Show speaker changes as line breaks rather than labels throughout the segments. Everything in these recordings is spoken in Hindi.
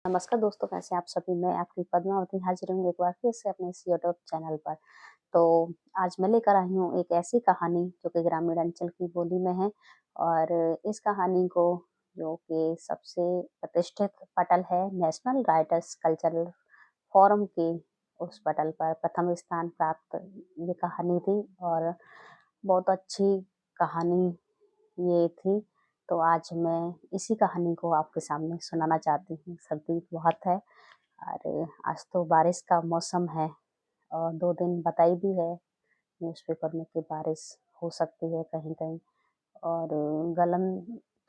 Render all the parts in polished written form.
नमस्कार दोस्तों, कैसे हैं आप सभी। मैं आपकी पद्मावती हाजिर हूँ एक बार फिर से अपने इस यूट्यूब चैनल पर। तो आज मैं लेकर आई हूँ एक ऐसी कहानी जो कि ग्रामीण अंचल की बोली में है। और इस कहानी को, जो कि सबसे प्रतिष्ठित पटल है नेशनल राइटर्स कल्चरल फोरम की, उस पटल पर प्रथम स्थान प्राप्त ये कहानी थी। और बहुत अच्छी कहानी ये थी। तो आज मैं इसी कहानी को आपके सामने सुनाना चाहती हूँ। सर्दी बहुत है और आज तो बारिश का मौसम है और 2 दिन बताई भी है न्यूज़पेपर में कि बारिश हो सकती है कहीं कहीं। और गलन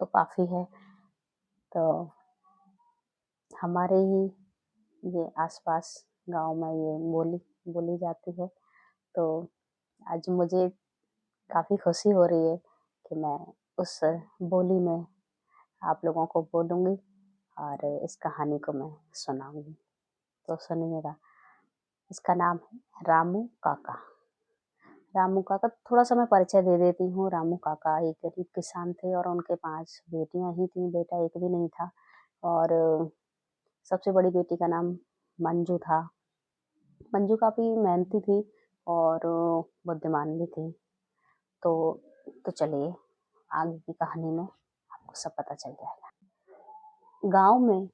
तो काफ़ी है। तो हमारे ही ये आसपास गांव में ये बोली बोली जाती है। तो आज मुझे काफ़ी खुशी हो रही है कि मैं उस बोली में आप लोगों को बोलूँगी और इस कहानी को मैं सुनाऊंगी। तो सुनिएगा। इसका नाम है रामू काका। रामू काका, थोड़ा सा मैं परिचय दे देती हूँ। रामू काका एक गरीब किसान थे और उनके 5 बेटियां ही थीं, बेटा एक भी नहीं था। और सबसे बड़ी बेटी का नाम मंजू था। मंजू काफ़ी मेहनती थी और बुद्धिमान भी थी। तो चलिए आगे की कहानी में आपको सब पता चल जाएगा। गांव में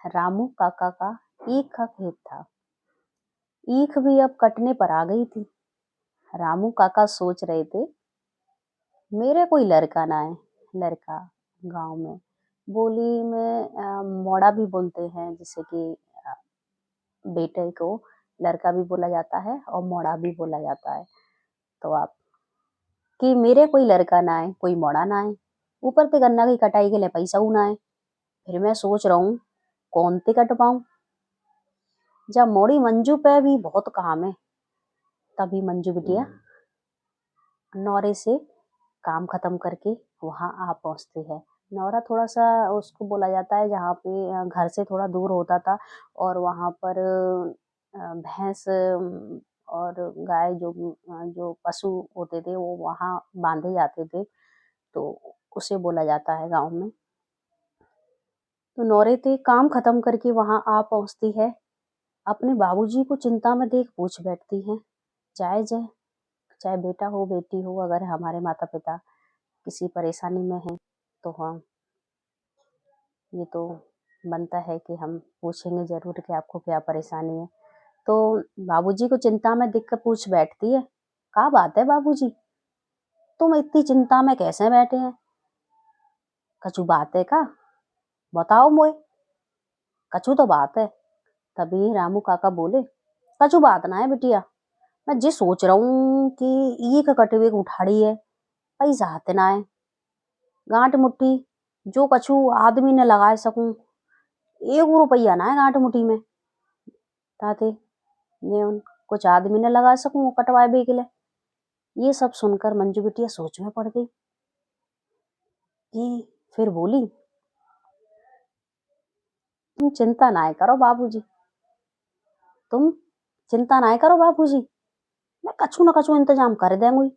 रामू काका का ईख का खेत था। ईख भी अब कटने पर आ गई थी। रामू काका सोच रहे थे, मेरे कोई लड़का ना है। लड़का गांव में बोली में मोड़ा भी बोलते हैं, जिसे कि बेटे को लड़का भी बोला जाता है और मोड़ा भी बोला जाता है। तो आप कि मेरे कोई लड़का ना है, कोई मोड़ा ना है, ऊपर से गन्ना की कटाई के लिए पैसा ना है। फिर मैं सोच रहा हूँ कौन ते कट पाऊं। जब मोड़ी मंजू पे भी बहुत काम है, तभी मंजू बिटिया नौरे से काम खत्म करके वहां आ पहुंचती है। नौरा थोड़ा सा उसको बोला जाता है जहाँ पे घर से थोड़ा दूर होता था और वहां पर भैंस और गाय जो पशु होते थे वो वहां बांधे जाते थे। तो उसे बोला जाता है गांव में। तो नौरे ते काम खत्म करके वहां आ पहुंचती है। अपने बाबूजी को चिंता में देख पूछ बैठती है, जायज है, चाहे बेटा हो बेटी हो, अगर हमारे माता पिता किसी परेशानी में है तो हाँ, ये तो बनता है कि हम पूछेंगे जरूर कि आपको क्या परेशानी है। तो बाबूजी को चिंता में देख कर पूछ बैठती है, क्या बात है बाबूजी, तुम इतनी चिंता में कैसे बैठे हैं? कछु बात है का, बताओ मोए, कछु तो बात है। तभी रामू काका बोले, कछु बात ना है बिटिया, मैं जे सोच रहा हूँ कि ये कटवे उठाड़ी है, पैसा हाथ ना है, गांठ मुट्ठी जो कछु आदमी ने लगाए सकूं, 1 रुपया ना है गांठ मुट्ठी में, ताते ये कुछ आदमी ने लगा सकूं वो कटवाए बे के लिए। ये सब सुनकर मंजू बिटिया सोच में पड़ गई कि फिर बोली, तुम चिंता ना करो बाबूजी, तुम चिंता ना करो बाबूजी, मैं कछु न कछु इंतजाम कर देंगी।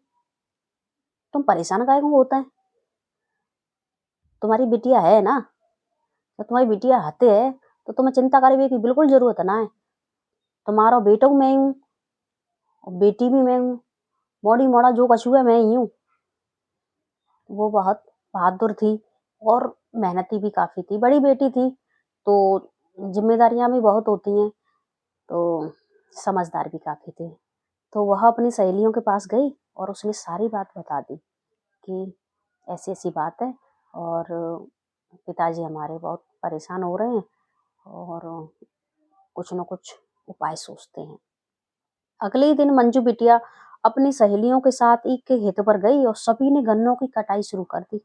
तुम परेशान काहे को होता है? तुम्हारी बिटिया है ना, तो तुम्हारी बिटिया हते है तो तुम्हें चिंता करे की बिल्कुल जरूरत ना है। तुम्हारा बेटा मैं हूँ और बेटी भी मैं हूँ, मोड़ी मोड़ा जो कछु है मैं ही हूँ। वो बहुत बहादुर थी और मेहनती भी काफी थी, बड़ी बेटी थी तो जिम्मेदारियां भी बहुत होती हैं, तो समझदार भी काफी थी। तो वह अपनी सहेलियों के पास गई और उसने सारी बात बता दी कि ऐसी ऐसी बात है और पिताजी हमारे बहुत परेशान हो रहे हैं और कुछ न कुछ उपाय सोचते हैं। अगले ही दिन मंजू बिटिया अपनी सहेलियों के साथ ईख के खेत पर गई और सभी ने गन्नों की कटाई शुरू कर दी।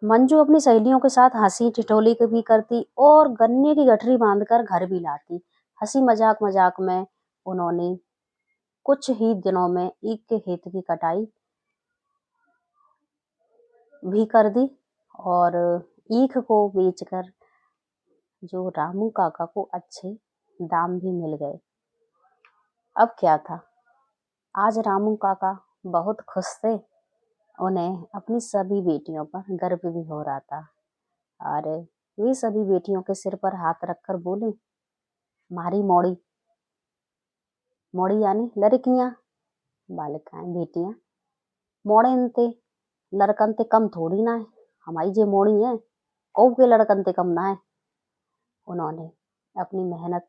मंजू अपनी सहेलियों के साथ हंसी ठिठोली भी करती और गन्ने की गठरी बांधकर घर भी लाती। हंसी मजाक मजाक में उन्होंने कुछ ही दिनों में ईख के खेत की कटाई भी कर दी और ईख को बेचकर जो रामू काका को अच्छे दाम भी मिल गए। अब क्या था, आज रामू काका बहुत खुश थे। उन्हें अपनी सभी बेटियों पर गर्व भी हो रहा था और वे सभी बेटियों के सिर पर हाथ रखकर बोले, मारी मौड़ी। मौड़ी यानी लड़कियां, बालिकाएं, बेटियां। मोड़न ते लड़कन ते कम थोड़ी ना है, हमारी जे मोड़ी है कऊ के लड़कन ते कम ना है। उन्होंने अपनी मेहनत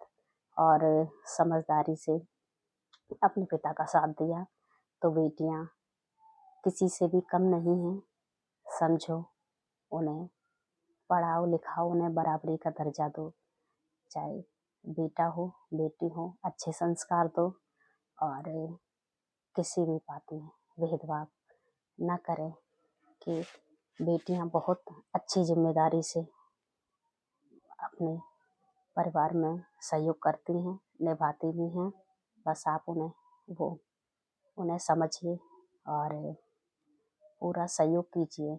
और समझदारी से अपने पिता का साथ दिया। तो बेटियां किसी से भी कम नहीं हैं, समझो, उन्हें पढ़ाओ लिखाओ, उन्हें बराबरी का दर्जा दो, चाहे बेटा हो बेटी हो, अच्छे संस्कार दो और किसी भी बात में भेदभाव न करें कि बेटियां बहुत अच्छी जिम्मेदारी से अपने परिवार में सहयोग करती हैं, निभाती भी हैं। बस आप उन्हें समझिए और पूरा सहयोग कीजिए।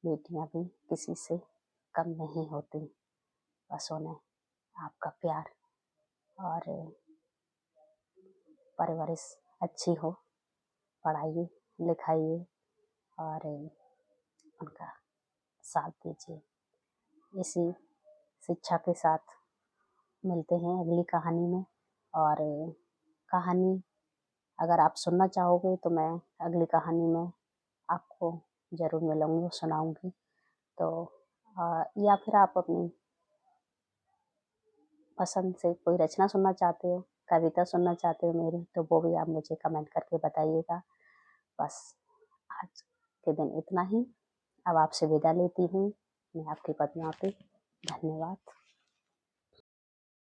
बेटियां भी किसी से कम नहीं होती, बस उन्हें आपका प्यार और परवरिश अच्छी हो, पढ़ाइए लिखाइए और उनका साथ दीजिए। इसी शिक्षा के साथ मिलते हैं अगली कहानी में। और कहानी अगर आप सुनना चाहोगे तो मैं अगली कहानी में आपको ज़रूर मिलूँगी, सुनाऊँगी। तो या फिर आप अपनी पसंद से कोई रचना सुनना चाहते हो, कविता सुनना चाहते हो मेरी, तो वो भी आप मुझे कमेंट करके बताइएगा। बस आज के दिन इतना ही। अब आपसे विदा लेती हूँ, मैं आपकी पद्मावती। धन्यवाद।